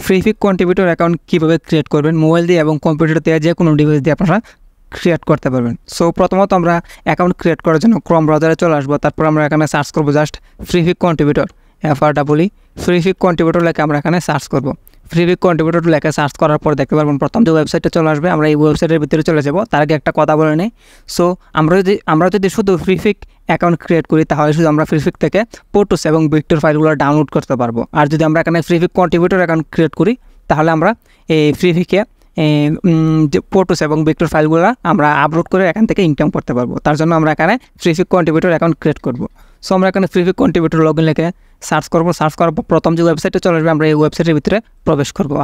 ফ্রিফিক contributor account কীভাবে create করবেন mobile দিয়ে এবং কম্পিউটার দিয়ে যে কোনো ডিভাইস দিয়ে আপনারা ক্রিয়েট করতে পারবেন। সো প্রথমত আমরা অ্যাকাউন্ট ক্রিয়েট করার জন্য ক্রোম ব্রাউজারে চলে আসবো। তারপর আমরা এখানে সার্চ করবো জাস্ট ফ্রিফিক কন্ট্রিবিউটর, ফ্রিফিক কন্ট্রিবিউটর লেখে আমরা এখানে সার্চ করবো। ফ্রিফিক কন্ট্রিবিউটর লেখে সার্চ করার পর দেখতে পারবেন প্রথম যে ওয়েবসাইটে চলে আসবে। আমরা এই ওয়েবসাইটের ভিতরে চলে যাব। তার আগে একটা কথা বলে নিই। সো আমরা যদি শুধু ফ্রিফিক অ্যাকাউন্ট ক্রিয়েট করি তাহলে শুধু আমরা ফ্রিফিক থেকে পোর্টোস এবং ভিক্টর ফাইলগুলো ডাউনলোড করতে পারবো। আর যদি আমরা এখানে ফ্রিফিক কন্ট্রিবিউটর অ্যাকাউন্ট ক্রিয়েট করি তাহলে আমরা এই ফ্রিফিকে যে পোর্টোস এবং ভিক্টর ফাইলগুলো আমরা আপলোড করে এখান থেকে ইনকাম করতে পারবো। তার জন্য আমরা এখানে ফ্রিফিক কন্ট্রিবিউটর অ্যাকাউন্ট ক্রিয়েট করব। সো আমরা এখানে ফ্রিফিক কন্ট্রিবিউটর লগইন লিখে সার্চ করবো। সার্চ করার পর প্রথম যে ওয়েবসাইটে চলে আসবে আমরা এই ওয়েবসাইটের ভিতরে প্রবেশ করবো।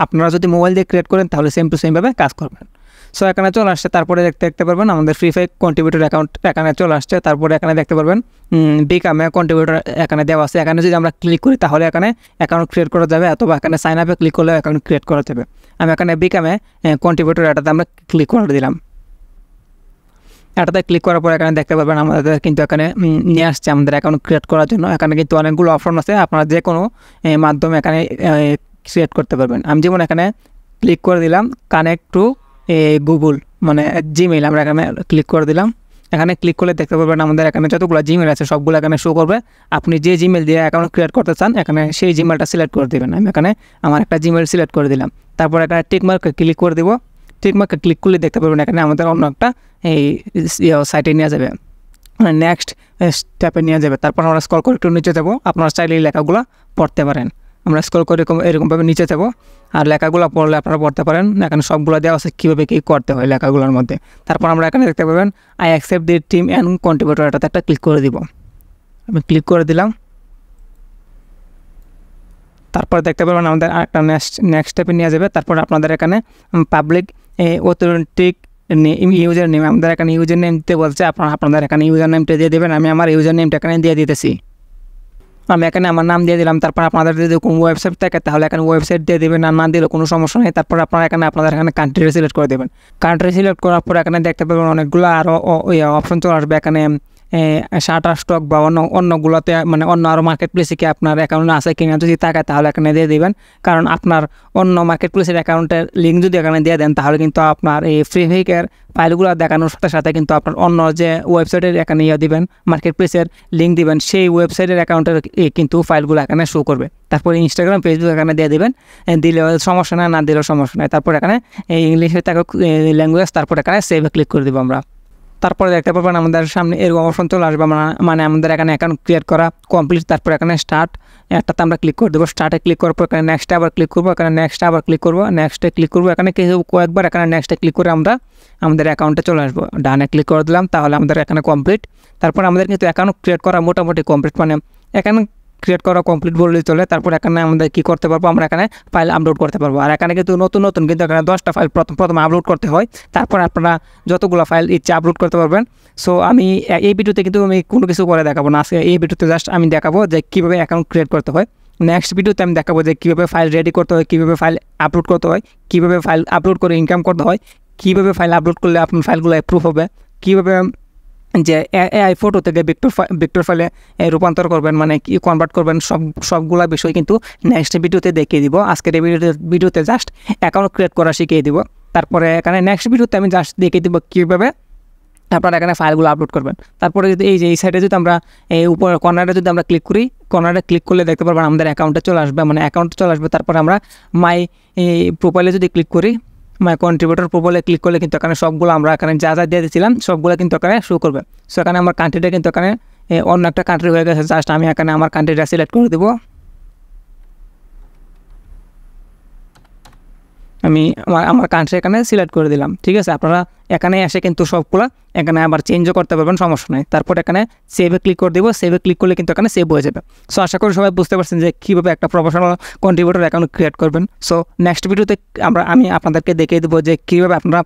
আপনারা যদি মোবাইল দিয়ে ক্রিয়েট করেন তাহলে সেম টু সেমভাবে কাজ করবেন। সো এখানে চলে আসছে। তারপরে দেখতে পারবেন আমাদের ফ্রিফিক কন্ট্রিবিউটর অ্যাকাউন্ট এখানে চলে আসছে। তারপরে এখানে দেখতে পারবেন বিকামে কন্ট্রিবিউটর এখানে দেওয়া আছে। এখানে যদি আমরা ক্লিক করি তাহলে এখানে অ্যাকাউন্ট ক্রিয়েট করা যাবে, অথবা এখানে সাইন আপে ক্লিক করলে অ্যাকাউন্ট ক্রিয়েট করা যাবে। আমি এখানে বিকামে কন্ট্রিবিউটর এটাতে আমরা ক্লিক করে দিলাম। এটাতে ক্লিক করার পর এখানে দেখতে পারবেন আমাদের কিন্তু এখানে নিয়ে আসছে আমাদের অ্যাকাউন্ট ক্রিয়েট করার জন্য। এখানে কিন্তু অনেকগুলো অপশন আছে, আপনারা যে কোনো মাধ্যমে এখানে ক্রিয়েট করতে পারবেন। আমি যেমন এখানে ক্লিক করে দিলাম কানেক্ট টু গুগল মানে জিমেইল, আমরা এখানে ক্লিক করে দিলাম। এখানে ক্লিক করলে দেখতে পারবেন আমাদের এখানে যতগুলো জিমেইল আছে সবগুলো এখানে শো করবে। আপনি যে জিমেইল দিয়ে অ্যাকাউন্ট ক্রিয়েট করতে চান এখানে সেই জিমেইলটা সিলেক্ট করে দেবেন। আমি এখানে আমার একটা জিমেইল সিলেক্ট করে দিলাম। তারপর এখানে টিকমার্কে ক্লিক করে দেবো। টিকমার্কে ক্লিক করলে দেখতে পারবেন এখানে আমাদের অন্য একটা এই সাইটে নিয়ে যাবে, মানে নেক্সট স্টেপে নিয়ে যাবে। তারপর আমরা স্ক্রল করে একটু নিচে যাবো। আপনারা চাইলে এই লেখাগুলো পড়তে পারেন। আমরা স্ক্রল করে এরকমভাবে নিচে যাবো, আর লেখাগুলো পড়লে আপনারা পড়তে পারেন। এখানে সবগুলো দেওয়া আছে কীভাবে কী করতে হয় লেখাগুলোর মধ্যে। তারপর আমরা এখানে দেখতে পাবেন I accept the team and contributor, এটাতে একটা ক্লিক করে দিব। আমি ক্লিক করে দিলাম। তারপর দেখতে পাবেন আমাদের একটা নেক্সট স্টেপে নিয়ে যাবে। তারপর আপনাদের এখানে পাবলিক অথেন্টিক ইউজার নেম, আমাদের এখানে ইউজার নেম দিতে বলছে। আপনাদের এখানে ইউজার নেমটা দিয়ে দেবেন। আমি আমার ইউজার নেমটা এখানে দিয়ে দিতেছি। আমি এখানে আমার নাম দিয়ে দিলাম। তারপর আপনাদের যদি কোনো ওয়েবসাইট থাকে তাহলে এখানে ওয়েবসাইট দিয়ে দেবেন, আর না দিলে কোনো সমস্যা নেই। তারপর আপনারা আপনাদের এখানে কান্ট্রি সিলেক্ট করে দেবেন। কান্ট্রি সিলেক্ট করার পর এখানে দেখতে পাবেন অনেকগুলো আরও অপশন চলে আসবে। এখানে শাটার স্টক বা অন্যগুলোতে মানে অন্য আরও মার্কেট প্লেসে কি আপনার অ্যাকাউন্ট আছে কিনা যদি থাকে তাহলে এখানে দিয়ে দেবেন। কারণ আপনার অন্য মার্কেট প্লেসের অ্যাকাউন্টের লিঙ্ক যদি এখানে দিয়ে দেন তাহলে কিন্তু আপনার এই ফ্রিফিকের ফাইলগুলো দেখানোর সাথে সাথে কিন্তু আপনার অন্য যে ওয়েবসাইটের এখানে দিবেন মার্কেট প্লেসের লিঙ্ক দিবেন, সেই ওয়েবসাইটের অ্যাকাউন্টের কিন্তু ফাইলগুলো এখানে শো করবে। তারপরে ইনস্টাগ্রাম ফেসবুক এখানে দিয়ে দেবেন, দিলেও সমস্যা নাই, না দিলেও সমস্যা নাই। তারপর এখানে ইংলিশে থাকে ল্যাঙ্গুয়েজ, তারপর এখানে সেভে ক্লিক করে দেবো আমরা। তারপরে দেখতে পাবেন আমাদের সামনে এরকম অপশন চলে আসবে, মানে আমাদের এখানে অ্যাকাউন্ট ক্রিয়েট করা কমপ্লিট। তারপর এখানে স্টার্ট একটাতে আমরা ক্লিক করে দেবো। স্টার্টে ক্লিক করার পর এখানে নেক্সটে আবার ক্লিক করবো, এখানে নেক্সটে আবার ক্লিক করবো, নেক্সটে ক্লিক করবো। এখানে কয়েকবার এখানে নেক্সটে ক্লিক করে আমরা আমাদের অ্যাকাউন্টে চলে আসবো। ডানে ক্লিক করে দিলাম, তাহলে আমাদের এখানে কমপ্লিট। তারপর আমাদের কিন্তু অ্যাকাউন্ট ক্রিয়েট করা মোটামুটি কমপ্লিট, মানে এখানে ক্রিয়েট করা কমপ্লিট বললেই চলে। তারপর এখানে আমাদের কী করতে পারবো, আমরা এখানে ফাইল আপলোড করতে পারবো। আর এখানে কিন্তু নতুন কিন্তু এখানে 10টা ফাইল প্রথম আপলোড করতে হয়। তারপর আপনারা যতগুলো ফাইল ইচ্ছে আপলোড করতে পারবেন। সো আমি এই ভিডিওতে কিন্তু আমি কোনো কিছু করে দেখাবো না। আজকে এই ভিডিওতে জাস্ট আমি দেখাবো যে কীভাবে অ্যাকাউন্ট ক্রিয়েট করতে হয়। নেক্সট ভিডিওতে আমি দেখাবো যে কীভাবে ফাইল রেডি করতে হয়, কীভাবে ফাইল আপলোড করতে হয়, কীভাবে ফাইল আপলোড করে ইনকাম করতে হয়, কীভাবে ফাইল আপলোড করলে আপনার ফাইলগুলো অ্যাপ্রুভ হবে, কীভাবে যে এআই ফটো থেকে ভিক্টর ফাইলে রূপান্তর করবেন, মানে কি কনভার্ট করবেন, সবগুলা বিষয় কিন্তু নেক্সট ভিডিওতে দেখিয়ে দিব। আজকের এই ভিডিওতে জাস্ট অ্যাকাউন্ট ক্রিয়েট করা শিখিয়ে দিব। তারপরে এখানে নেক্সট ভিডিওতে আমি জাস্ট দেখিয়ে দিব কীভাবে আপনারা এখানে ফাইলগুলো আপলোড করবেন। তারপরে যদি এই সাইডে যদি আমরা এই উপর কর্নারে যদি আমরা ক্লিক করি, কর্নারে ক্লিক করলে দেখতে পারবেন আমাদের অ্যাকাউন্টে চলে আসবে, মানে অ্যাকাউন্টে চলে আসবে। তারপরে আমরা মাই প্রোফাইলে যদি ক্লিক করি, মাই কন্ট্রিবিউটর প্রোফাইলে ক্লিক করলে কিন্তু এখানে সবগুলো আমরা এখানে যা দিয়ে দিয়েছিলাম সবগুলো কিন্তু এখানে শো করবে। সো এখানে আমার কান্ট্রিটা কিন্তু এখানে অন্য একটা কান্ট্রি হয়ে গেছে। জাস্ট আমি এখানে আমার কান্ট্রিটা সিলেক্ট করে দেবো। আমি আমার কান্ট্রি এখানে সিলেক্ট করে দিলাম। ঠিক আছে, আপনারা এখানে এসে কিন্তু সবগুলো এখানে আবার চেঞ্জও করতে পারবেন, সমস্যা নেই। তারপর এখানে সেভে ক্লিক করে দেবো। সেভে ক্লিক করলে কিন্তু এখানে সেভ হয়ে যাবে। সো আশা করি সবাই বুঝতে পারছেন যে কীভাবে একটা প্রফেশনাল কন্ট্রিবিউটর অ্যাকাউন্ট ক্রিয়েট করবেন। সো নেক্সট ভিডিওতে আমি আপনাদেরকে দেখিয়ে দেবো যে কীভাবে আপনারা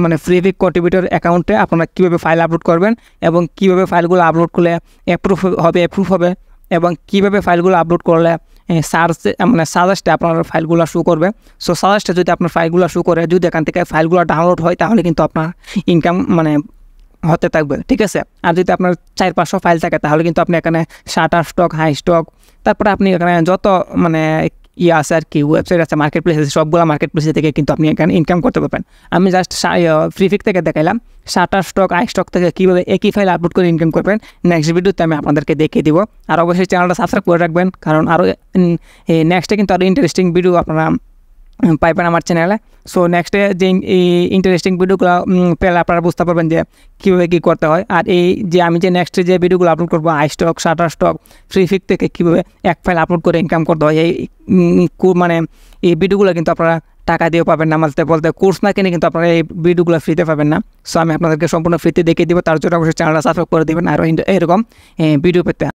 মানে ফ্রিফিক কন্ট্রিবিউটর অ্যাকাউন্টে আপনারা কীভাবে ফাইল আপলোড করবেন এবং কীভাবে ফাইলগুলো আপলোড করলে অ্যাপ্রুভ হবে এবং কীভাবে ফাইলগুলো আপলোড করলে সাজেস্টে আপনার ফাইলগুলো শো করবে। সো সাজেস্টে যদি আপনার ফাইলগুলো শো করে, যদি এখান থেকে ফাইলগুলো ডাউনলোড হয় তাহলে কিন্তু আপনার ইনকাম হতে থাকবে। ঠিক আছে, আর যদি আপনার 400-500 ফাইল থাকে তাহলে কিন্তু আপনি এখানে শাটার স্টক, হাই স্টক, তারপরে আপনি এখানে যত আছে আর কি, ওয়েবসাইট আছে, মার্কেট প্লেস আছে, সবগুলো মার্কেট প্লেস থেকে কিন্তু আপনি এখানে ইনকাম করতে পারবেন। আমি জাস্ট ফ্রিফিক থেকে দেখাইলাম শাটার স্টক, আই স্টক থেকে কীভাবে একই ফাইল আপলোড করে ইনকাম করবেন। নেক্সট ভিডিওতে আমি আপনাদেরকে দেখিয়ে দিব। আর অবশ্যই চ্যানেলটা সাবস্ক্রাইব করে রাখবেন, কারণ আরও নেক্সটে কিন্তু আরও ইন্টারেস্টিং ভিডিও আপনারা পাইবেন আমার চ্যানেলে। সো নেক্সটে যে ইন্টারেস্টিং ভিডিওগুলো পেলে আপনারা বুঝতে পারবেন যে কীভাবে কী করতে হয়। আর এই যে আমি যে নেক্সটে যে ভিডিওগুলো আপলোড করবো আই স্টক, শাটার স্টক, ফ্রিফিক থেকে কীভাবে এক ফাইল আপলোড করে ইনকাম করতে হয়, এই মানে এই ভিডিওগুলো কিন্তু আপনারা টাকা দিয়েও পাবেন না, বলতে কোর্স না কিনে কিন্তু আপনারা এই ভিডিওগুলো ফ্রিতে পাবেন না। সো আমি আপনাদেরকে সম্পূর্ণ ফ্রিতে দেখিয়ে দিব, তার জন্য অবশ্যই চ্যানেলটা সাবস্ক্রাইব করে দেবেন আর এরকম ভিডিও পেতে।